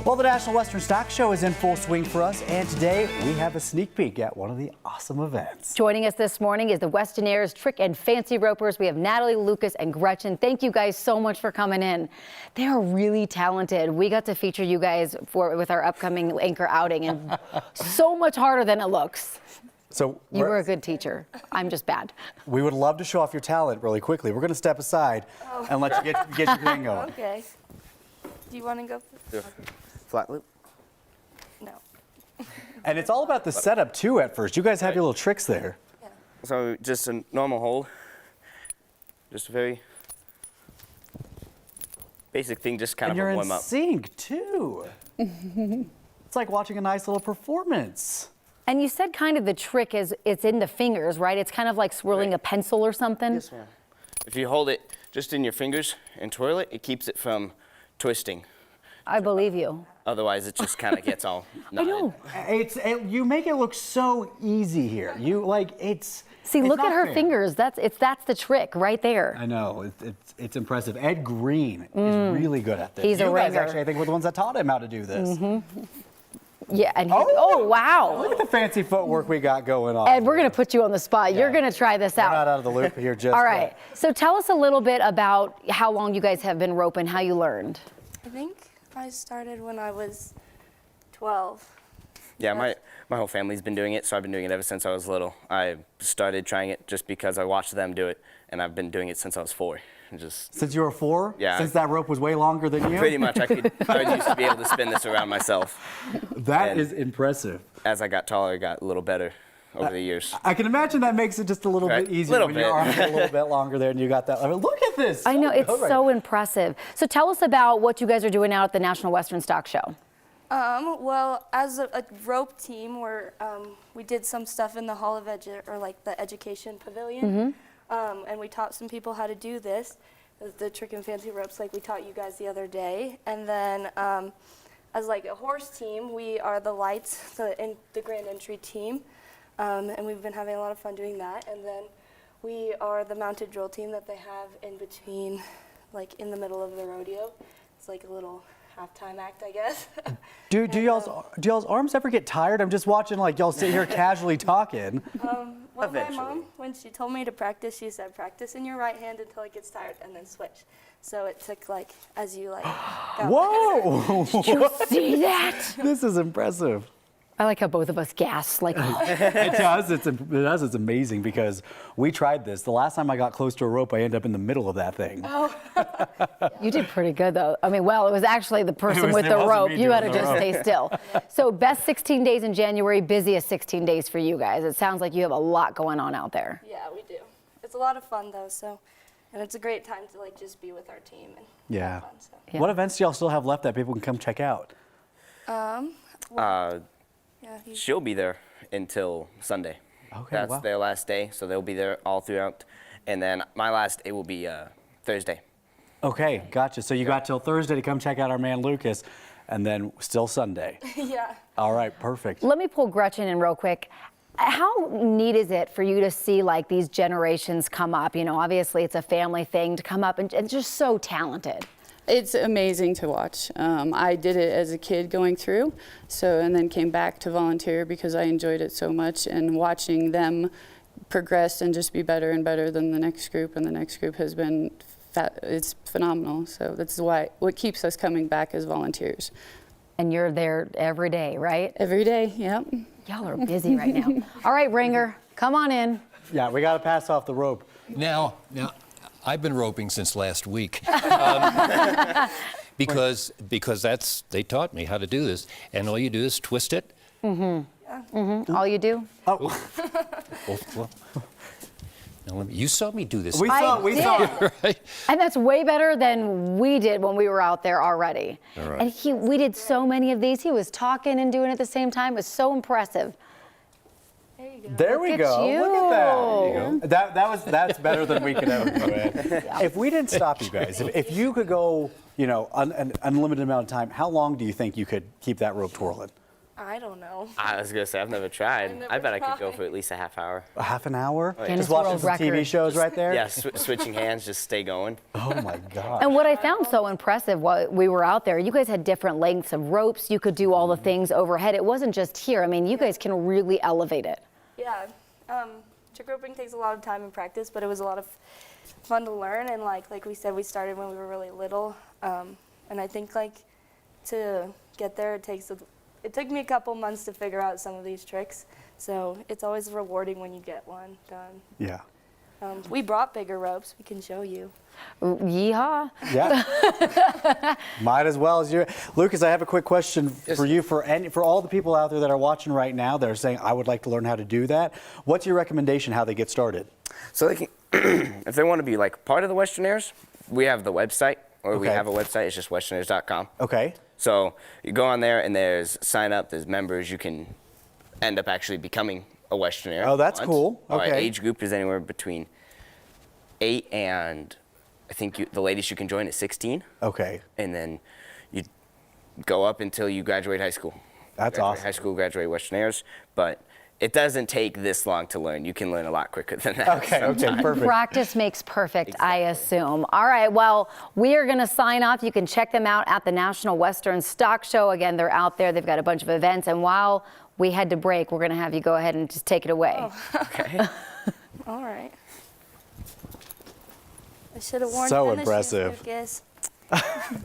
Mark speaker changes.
Speaker 1: Well, the National Western Stock Show is in full swing for us, and today we have a sneak peek at one of the awesome events.
Speaker 2: Joining us this morning is the Westernaires Trick and Fancy Ropers. We have Natalie, Lucas, and Gretchen. Thank you guys so much for coming in. They are really talented. We got to feature you guys with our upcoming anchor outing, and so much harder than it looks.
Speaker 1: So
Speaker 2: you were a good teacher. I'm just bad.
Speaker 1: We would love to show off your talent really quickly. We're going to step aside and let you get your thing going.
Speaker 3: Okay. Do you want to go?
Speaker 4: Yeah. Flat loop?
Speaker 3: No.
Speaker 1: And it's all about the setup too at first. You guys have your little tricks there.
Speaker 3: Yeah.
Speaker 4: So just a normal hold. Just a very basic thing, just kind
Speaker 1: And
Speaker 4: of
Speaker 1: you're
Speaker 4: a
Speaker 1: in
Speaker 4: warm up.
Speaker 1: sync too. It's like watching a nice little performance.
Speaker 2: And you said kind of the trick is it's in the fingers, right? It's kind of like swirling a pencil or something.
Speaker 4: Yes, ma'am. If you hold it just in your fingers and twirl it, it keeps it from twisting.
Speaker 2: I believe you.
Speaker 4: Otherwise, it just kind of gets all knotted.
Speaker 2: I know.
Speaker 1: You make it look so easy here. You like it's.
Speaker 2: See,
Speaker 1: it's
Speaker 2: look at
Speaker 1: not
Speaker 2: her
Speaker 1: fair.
Speaker 2: fingers. That's the trick right there.
Speaker 1: I know it's impressive. Ed Green is really good at this.
Speaker 2: He's a
Speaker 1: you guys
Speaker 2: ringer.
Speaker 1: actually, I think, were the ones that taught him how to do this.
Speaker 2: Yeah, and oh wow.
Speaker 1: Look at the fancy footwork we got going on.
Speaker 2: Ed, we're going to put you on the spot. You're going to try this
Speaker 1: We're
Speaker 2: out.
Speaker 1: not out of the loop here just
Speaker 2: All right.
Speaker 1: yet.
Speaker 2: So tell us a little bit about how long you guys have been roping, how you learned.
Speaker 3: I think I started when I was 12.
Speaker 4: Yeah, my whole family's been doing it, so I've been doing it ever since I was little. I started trying it just because I watched them do it, and I've been doing it since I was 4. Just
Speaker 1: Since you were 4?
Speaker 4: Yeah.
Speaker 1: Since that rope was way longer than you?
Speaker 4: pretty much, I used to be able to spin this around myself.
Speaker 1: That
Speaker 4: And
Speaker 1: is impressive.
Speaker 4: As I got taller, it got a little better over the years.
Speaker 1: I can imagine that makes it just a little
Speaker 4: Right.
Speaker 1: bit easier
Speaker 4: Little
Speaker 1: when
Speaker 4: bit.
Speaker 1: your arms are a little bit longer there and you got that. I mean, look at this.
Speaker 2: I know, it's
Speaker 1: good right
Speaker 2: so impressive. So tell us about what you guys are doing out at the National Western Stock Show.
Speaker 3: Well, as a rope team, we did some stuff in the Hall of the Education Pavilion, and we taught some people how to do this, the trick and fancy ropes, like we taught you guys the other day. And then, as like a horse team, we are the lights, the grand entry team, and we've been having a lot of fun doing that. And then we are the mounted drill team that they have in between, like in the middle of the rodeo. It's like a little halftime act, I guess.
Speaker 1: Do y'all's arms ever get tired? I'm just watching like y'all sit here casually talking.
Speaker 3: Well,
Speaker 4: Eventually.
Speaker 3: my mom, when she told me to practice, she said, practice in your right hand until it gets tired and then switch. So it took like, as you like, go.
Speaker 1: Whoa!
Speaker 2: You see that?
Speaker 1: This is impressive.
Speaker 2: I like how both of us gasped. Like,
Speaker 1: It does. It's amazing because we tried this. The last time I got close to a rope, I ended up in the middle of that thing.
Speaker 2: you did pretty good, though. I mean, well, it was actually the person with
Speaker 1: it
Speaker 2: the
Speaker 1: wasn't
Speaker 2: rope.
Speaker 1: me
Speaker 2: You had to
Speaker 1: doing the
Speaker 2: just
Speaker 1: rope.
Speaker 2: stay still. So best 16 days in January, busiest 16 days for you guys. It sounds like you have a lot going on out there.
Speaker 3: Yeah, we do. It's a lot of fun though, and it's a great time to like just be with our team and
Speaker 1: Yeah.
Speaker 3: have fun. So.
Speaker 2: Yeah.
Speaker 1: What events do y'all still have left that people can come check out?
Speaker 3: Yeah,
Speaker 4: She'll be there until Sunday.
Speaker 1: Okay,
Speaker 4: That's
Speaker 1: wow.
Speaker 4: their last day, so they'll be there all throughout. And then my last day will be Thursday.
Speaker 1: Okay, gotcha. So you got till Thursday to come check out our man Lucas, and then still Sunday.
Speaker 3: yeah.
Speaker 1: All right, perfect.
Speaker 2: Let me pull Gretchen in real quick. How neat is it for you to see like these generations come up? You know, obviously it's a family thing to come up and just so talented.
Speaker 5: It's amazing to watch. I did it as a kid going through, and then came back to volunteer because I enjoyed it so much, and watching them progress and just be better and better than the next group, and the next group has been, it's phenomenal. So that's what keeps us coming back as volunteers.
Speaker 2: And you're there every day, right?
Speaker 5: Every day, yep.
Speaker 2: Y'all are busy right now. All right, Ringer, come on in.
Speaker 1: Yeah, we got to pass off the rope.
Speaker 6: Now, I've been roping since last week because they taught me how to do this, and all you do is twist it.
Speaker 2: All you do?
Speaker 1: Oh,
Speaker 6: Well, now you saw me do this.
Speaker 1: we
Speaker 2: I
Speaker 1: saw.
Speaker 2: did.
Speaker 6: right?
Speaker 2: And that's way better than we did when we were out there already.
Speaker 6: All right.
Speaker 2: And we did so many of these. He was talking and doing it at the same time. It was so impressive.
Speaker 3: There you go.
Speaker 1: There we
Speaker 2: Look at
Speaker 1: go.
Speaker 2: you.
Speaker 1: Look at that.
Speaker 6: There you go.
Speaker 1: That's better than we could ever do. Ed. If we didn't stop you guys, if you could go, an unlimited amount of time, how long do you think you could keep that rope twirling?
Speaker 3: I don't know.
Speaker 4: I was gonna say I've never tried.
Speaker 3: I've never
Speaker 4: I bet I could go
Speaker 3: tried.
Speaker 4: for at least a half hour.
Speaker 1: A half an hour?
Speaker 2: Guinness
Speaker 1: Just watching
Speaker 2: World
Speaker 1: some TV
Speaker 2: Record.
Speaker 1: shows right there?
Speaker 4: Yeah, switching hands, just stay going.
Speaker 1: Oh my God.
Speaker 2: And what I found so impressive while we were out there, you guys had different lengths of ropes. You could do all the things overhead. It wasn't just here. I mean, you guys can really elevate it.
Speaker 3: Yeah, trick roping takes a lot of time and practice, but it was a lot of fun to learn. And like we said, we started when we were really little, and I think like to get there, it took me a couple months to figure out some of these tricks. So it's always rewarding when you get one done.
Speaker 1: Yeah.
Speaker 3: We brought bigger ropes. We can show you.
Speaker 2: Yeehaw.
Speaker 1: Yeah. Might as well as you. Lucas, I have a quick question for you, for all the people out there that are watching right now that are saying, I would like to learn how to do that. What's your recommendation how they get started?
Speaker 4: So they can, if they want to be like part of the Westernaires, we have the website, or we
Speaker 1: Okay.
Speaker 4: have a website. It's just westernaires.com.
Speaker 1: Okay.
Speaker 4: So you go on there and there's sign up, there's members. You can end up actually becoming a Westernaire.
Speaker 1: Oh, that's
Speaker 4: once.
Speaker 1: cool.
Speaker 4: Our
Speaker 1: Okay.
Speaker 4: age group is anywhere between 8 and I think the latest you can join is 16.
Speaker 1: Okay.
Speaker 4: And then you go up until you graduate high school.
Speaker 1: That's
Speaker 4: Graduate
Speaker 1: awesome.
Speaker 4: High school, graduate Westernaires, but it doesn't take this long to learn. You can learn a lot quicker than that.
Speaker 1: Okay. Okay. Perfect.
Speaker 2: Practice makes perfect, I assume. All right, well, we are going to sign off. You can check them out at the National Western Stock Show. Again, they're out there. They've got a bunch of events. And while we head to break, we're going to have you go ahead and just take it away.
Speaker 4: Okay.
Speaker 3: All right. I should have worn
Speaker 1: So
Speaker 3: tennis
Speaker 1: impressive.
Speaker 3: shoes, Lucas.